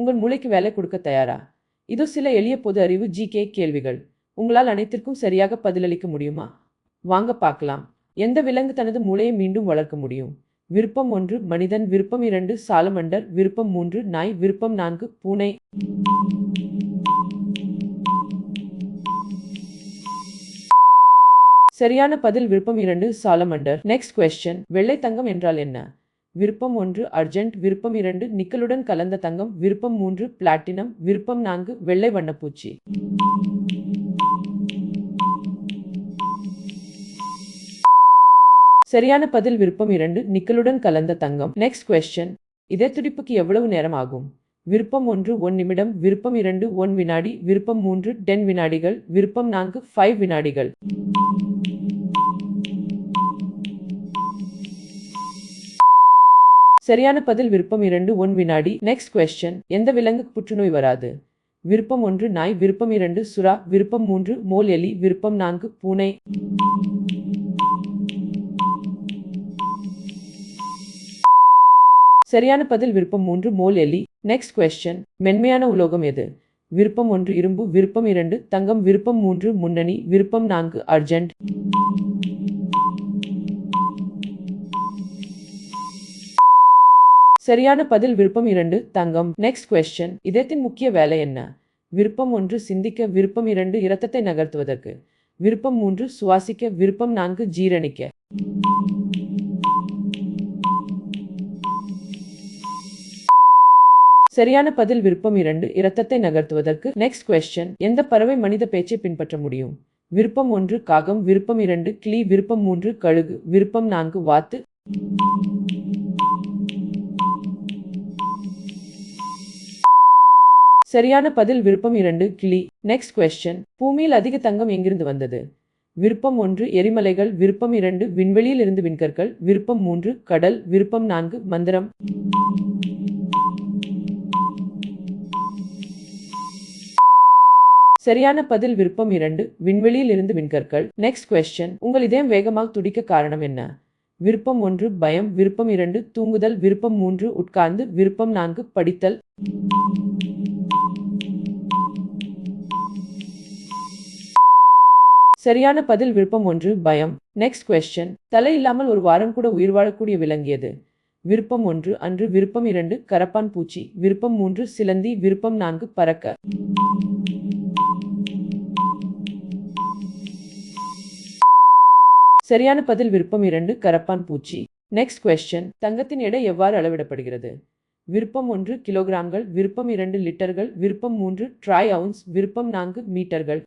உங்கள் மூளைக்கு வேலை கொடுக்க தயாரா? இதோ சில எளிய பொது அறிவு ஜிகே கேள்விகள். உங்களால் அனைத்திற்கும் சரியாக பதிலளிக்க முடியுமா? வாங்க பார்க்கலாம். எந்த விலங்கு தனது மூளையை மீண்டும் வளர்க்க முடியும்? விருப்பம் 1 மனிதன், விருப்பம் 2 சாலமண்டர், விருப்பம் 3 நாய், விருப்பம் 4 பூனை. சரியான பதில் விருப்பம் 2 சாலமண்டர். Next question. வெள்ளை தங்கம் என்றால் என்ன? விருப்பம் 1 அர்ஜென்ட், விருப்பம் 2 நிக்கலுடன் கலந்த தங்கம், விருப்பம் 3 பிளாட்டினம், விருப்பம் 4 வெள்ளை வண்ணப்பூச்சி. சரியான பதில் விருப்பம் 2 நிக்கலுடன் கலந்த தங்கம். Next question. இதய துடிப்புக்கு எவ்வளவு நேரம் ஆகும்? விருப்பம் 1 1 நிமிடம், விருப்பம் 2 1 வினாடி, விருப்பம் 3 10 வினாடிகள், விருப்பம் 4 5 வினாடிகள். சரியான பதில் விருப்பம் 2 1 வினாடி. Next question. எந்த விலங்குக்கு புற்றுநோய் வராது? விருப்பம் 1 நாய், விருப்பம் 2 சுறா, விருப்பம் 3 மோல் எலி, விருப்பம் 4 பூனை. சரியான பதில் விருப்பம் 3 மோல் எலி. Next question. மென்மையான உலோகம் எது? விருப்பம் 1 இரும்பு, விருப்பம் 2 தங்கம், விருப்பம் 3 முன்னணி, விருப்பம் 4 அர்ஜென்ட். சரியான பதில் விருப்பம் 2 தங்கம். Next question. இதயத்தின் முக்கிய வேலை என்ன? விருப்பம் 1 சிந்திக்க, விருப்பம் 2 இரத்தத்தை நகர்த்துவதற்கு, விருப்பம் 3 சுவாசிக்க, விருப்பம் 4 ஜீரணிக்க. சரியான பதில் விருப்பம் 2 இரத்தத்தை நகர்த்துவதற்கு. Next question. எந்த பறவை மனித பேச்சை பின்பற்ற முடியும்? விருப்பம் 1 காகம், விருப்பம் 2 கிளி, விருப்பம் 3 கழுகு, விருப்பம் 4 வாத்து. சரியான பதில் விருப்பம் 2 கிளி. Next question. பூமியில் அதிக தங்கம் எங்கிருந்து வந்தது? விருப்பம் 1 எரிமலைகள், விருப்பம் 2 விண்வெளியில் இருந்து விண்கற்கள், விருப்பம் 3 கடல், விருப்பம் 4 மந்திரம். சரியான பதில் விருப்பம் 2 விண்வெளியில் இருந்து விண்கற்கள். Next question. உங்கள் இதயம் வேகமாக துடிக்க காரணம் என்ன? விருப்பம் 1 பயம், விருப்பம் 2 தூங்குதல், விருப்பம் 3 உட்கார்ந்து, விருப்பம் 4 படித்தல். சரியான பதில் விருப்பம் 1 பயம். Next question. தலை இல்லாமல் ஒரு வாரம் கூட உயிர் வாழக்கூடிய விலங்கியது? விருப்பம் 1 அன்று, விருப்பம் 2 கரப்பான் பூச்சி, விருப்பம் 3 சிலந்தி, விருப்பம் 4 பறக்க. சரியான பதில் விருப்பம் 2 கரப்பான் பூச்சி. Next question. தங்கத்தின் எடை எவ்வாறு அளவிடப்படுகிறது? விருப்பம் 1 கிலோகிராம்கள், விருப்பம் 2 லிட்டர்கள், விருப்பம் 3 ட்ரை அவுன்ஸ், விருப்பம் 4 மீட்டர்கள்.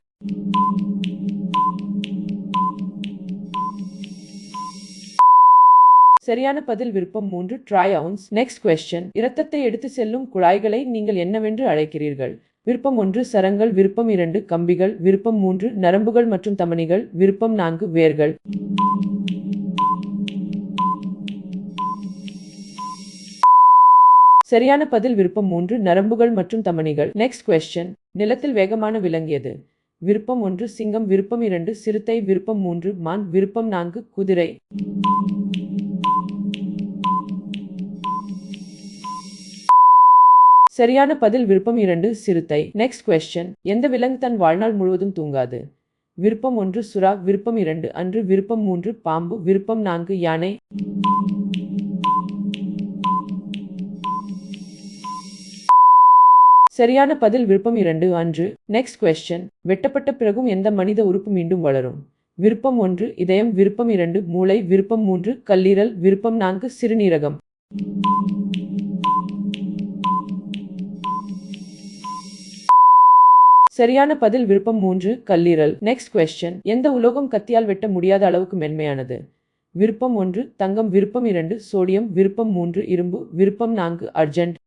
சரியான பதில் விருப்பம் 3 ட்ரை அவுன்ஸ். Next question. இரத்தத்தை எடுத்து செல்லும் குழாய்களை நீங்கள் என்னவென்று அழைக்கிறீர்கள்? விருப்பம் 1 சரங்கள், விருப்பம் 2 கம்பிகள், விருப்பம் 3 நரம்புகள் மற்றும் தமனிகள், விருப்பம் 4 வேர்கள். சரியான பதில் விருப்பம் 3 நரம்புகள் மற்றும் தமனிகள். Next question. நிலத்தில் வேகமான விலங்கியது? விருப்பம் 1 சிங்கம், விருப்பம் 2 சிறுத்தை, விருப்பம் 3 மான், விருப்பம் 4 குதிரை. சரியான பதில் விருப்பம் 2 சிறுத்தை. Next question. எந்த விலங்கு தன் வாழ்நாள் முழுவதும் தூங்காது? விருப்பம் 1 சுறா, விருப்பம் 2 அன்று, விருப்பம் 3 பாம்பு, விருப்பம் 4 யானை. சரியான பதில் விருப்பம் 2 அன்று. Next question. வெட்டப்பட்ட பிறகும் எந்த மனித உறுப்பு மீண்டும் வளரும்? விருப்பம் 1 இதயம், விருப்பம் 2 மூளை, விருப்பம் 3 கல்லீரல், விருப்பம் 4 சிறுநீரகம். சரியான பதில் விருப்பம் 3 கல்லீரல். Next question. எந்த உலோகம் கத்தியால் வெட்ட முடியாத அளவுக்கு மென்மையானது? விருப்பம் 1 தங்கம், விருப்பம் 2 சோடியம், விருப்பம் 3 இரும்பு, விருப்பம் 4 அர்ஜென்ட்.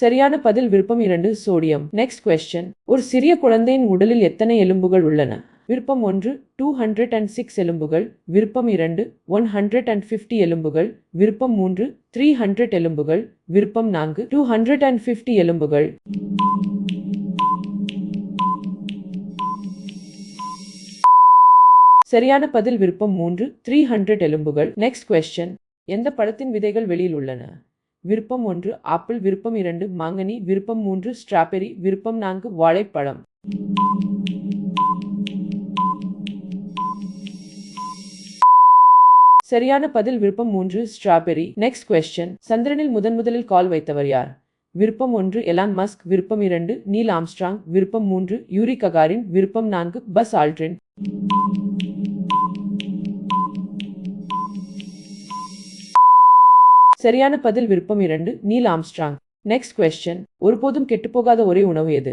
சரியான பதில் விருப்பம் 2 சோடியம். Next question. ஒரு சிறிய குழந்தையின் உடலில் எத்தனை எலும்புகள் உள்ளன? விருப்பம் 1 206 எலும்புகள், விருப்பம் 2 150 எலும்புகள், விருப்பம் 3 300 எலும்புகள், விருப்பம் 4 250 எலும்புகள். சரியான பதில் விருப்பம் 3 300 எலும்புகள். Next question. எந்த பழத்தின் விதைகள் வெளியில் உள்ளன? விருப்பம் 1 ஆப்பிள், விருப்பம் 2 மாங்கனி, விருப்பம் 3 ஸ்ட்ராபெரி, விருப்பம் 4 வாழைப்பழம். சரியான பதில் விருப்பம் 3 ஸ்ட்ராபெரி. Next question. சந்திரனில் முதலில் கால் வைத்தவர் யார்? விருப்பம் 1 எலான் மஸ்க், விருப்பம் 2 நீல் ஆம்ஸ்ட்ராங், விருப்பம் 3 யூரி ககாரின், விருப்பம் 4 பஸ் ஆல்ட்ரின். சரியான பதில் விருப்பம் 2 நீல் ஆம்ஸ்ட்ராங். Next question. ஒருபோதும் கெட்டுப்போகாத ஒரே உணவு எது?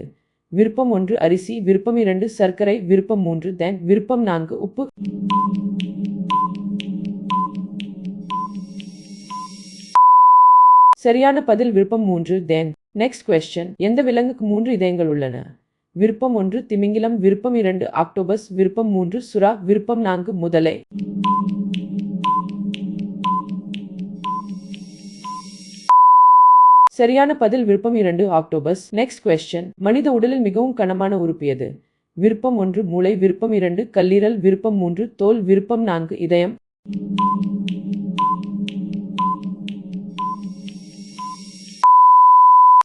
விருப்பம் 1 அரிசி, விருப்பம் 2 சர்க்கரை, விருப்பம் 3 தேன், விருப்பம் 4 உப்பு. சரியான பதில் விருப்பம் 3 தேன். Next question. எந்த விலங்குக்கு 3 இதயங்கள் உள்ளன? விருப்பம் 1 திமிங்கிலம், விருப்பம் 2 ஆக்டோபஸ், விருப்பம் 3 சுறா, விருப்பம் 4 முதலை. சரியான பதில் விருப்பம் 2 ஆக்டோபஸ். Next question. மனித உடலில் மிகவும் கனமான உறுப்பு எது? விருப்பம் 1 மூளை, விருப்பம் 2 கல்லீரல், விருப்பம் 3 தோல், விருப்பம் 4 இதயம்.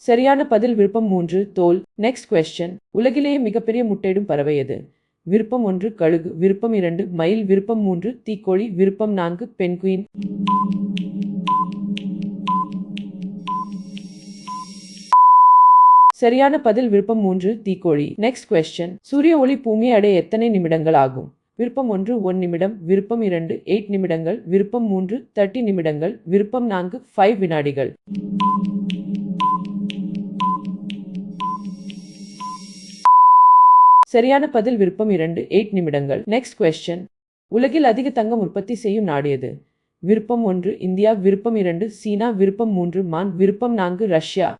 சரியான பதில் விருப்பம் 3 தோல். Next question. உலகிலேயே மிகப்பெரிய முட்டையிடும் பறவை எது? விருப்பம் 1 கழுகு, விருப்பம் 2 மயில், விருப்பம் 3 தீக்கோழி, விருப்பம் 4 பென்குயின். சரியான பதில் விருப்பம் 3 தீக்கோழி. Next question. சூரிய ஒளி பூமியை அடைய எத்தனை நிமிடங்கள் ஆகும்? விருப்பம் 1 1 நிமிடம், விருப்பம் 2 8 நிமிடங்கள், விருப்பம் 3 30 நிமிடங்கள், விருப்பம் 4 5 வினாடிகள். சரியான பதில் விருப்பம் 2 8 நிமிடங்கள். Next question. உலகில் அதிக தங்கம் உற்பத்தி செய்யும் நாடு எது? விருப்பம் 1 இந்தியா, விருப்பம் 2 சீனா, விருப்பம் 3 மான், விருப்பம் 4 ரஷ்யா.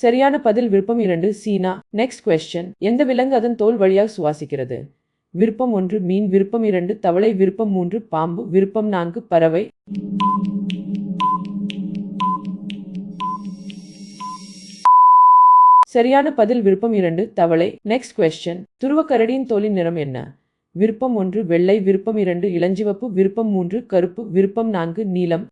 சரியான பதில் விருப்பம் 2 சீனா. Next question. எந்த விலங்கு அதன் தோல் வழியாக சுவாசிக்கிறது? விருப்பம் 1 மீன், விருப்பம் 2 தவளை, விருப்பம் 3 பாம்பு, விருப்பம் 4 பறவை. சரியான பதில் விருப்பம் 2 தவளை. Next question. துருவக்கரடியின் தோலின் நிறம் என்ன? விருப்பம் 1 வெள்ளை, விருப்பம் 2 இளஞ்சிவப்பு, விருப்பம் 3 கருப்பு, விருப்பம் 4 நீலம்.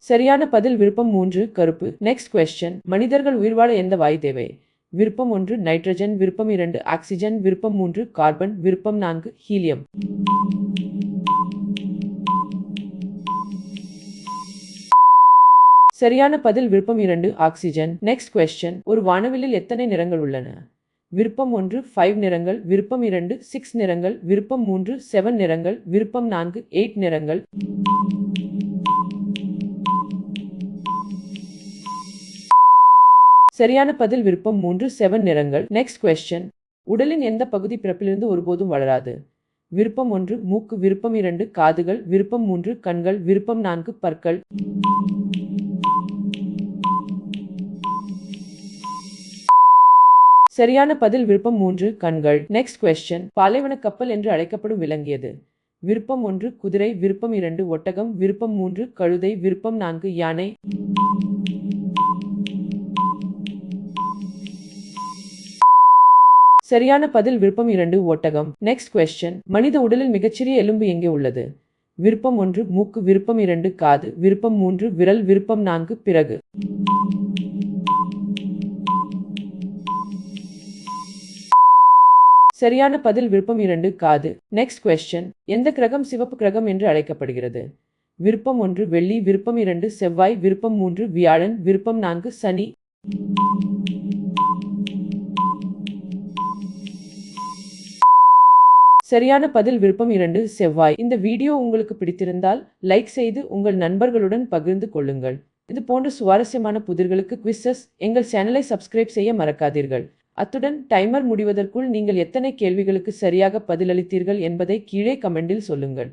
சரியான பதில் விருப்பம் 3 கருப்பு. Next question. மனிதர்கள் உயிர் வாழ எந்த வாயு தேவை? விருப்பம் 1 நைட்ரஜன், விருப்பம் 2 ஆக்சிஜன், விருப்பம் 3 கார்பன், விருப்பம் 4 ஹீலியம். சரியான பதில் விருப்பம் 2 ஆக்சிஜன். Next question. ஒரு வானவில்லில் எத்தனை நிறங்கள் உள்ளன? விருப்பம் 1 5 நிறங்கள், விருப்பம் 2 6 நிறங்கள், விருப்பம் 3 7 நிறங்கள், விருப்பம் 4 8 நிறங்கள். சரியான பதில் விருப்பம் 3 7 நிறங்கள். Next question. உடலின் எந்த பகுதி பிறப்பிலிருந்து ஒருபோதும் வளராது? விருப்பம் 1 மூக்கு, விருப்பம் 2 காதுகள், விருப்பம் 3 கண்கள், விருப்பம் 4 பற்கள். சரியான பதில் விருப்பம் 3 கண்கள். Next question. பாலைவன கப்பல் என்று அழைக்கப்படும் விலங்கு எது? விருப்பம் 1 குதிரை, விருப்பம் 2 ஒட்டகம், விருப்பம் 3 கழுதை, விருப்பம் 4 யானை. சரியான பதில் விருப்பம் 2 ஒட்டகம். Next question. மனித உடலில் மிகச்சிறிய எலும்பு எங்கே உள்ளது? விருப்பம் 1 மூக்கு, விருப்பம் 2 காது, விருப்பம் 3 விரல், விருப்பம் 4 பிறகு. சரியான பதில் விருப்பம் 2 காது. Next question. எந்த கிரகம் சிவப்பு கிரகம் என்று அழைக்கப்படுகிறது? விருப்பம் 1 வெள்ளி, விருப்பம் 2 செவ்வாய், விருப்பம் 3 வியாழன், விருப்பம் 4 சனி. சரியான பதில் விருப்பம் 2 செவ்வாய். இந்த வீடியோ உங்களுக்கு பிடித்திருந்தால் லைக் செய்து உங்கள் நண்பர்களுடன் பகிர்ந்து கொள்ளுங்கள். இது போன்ற சுவாரஸ்யமான புதிர்களுக்கு குவிஸஸ் எங்கள் சேனலை சப்ஸ்கிரைப் செய்ய மறக்காதீர்கள். அத்துடன் டைமர் முடிவதற்குள் நீங்கள் எத்தனை கேள்விகளுக்கு சரியாக பதிலளித்தீர்கள் என்பதை கீழே கமெண்டில் சொல்லுங்கள்.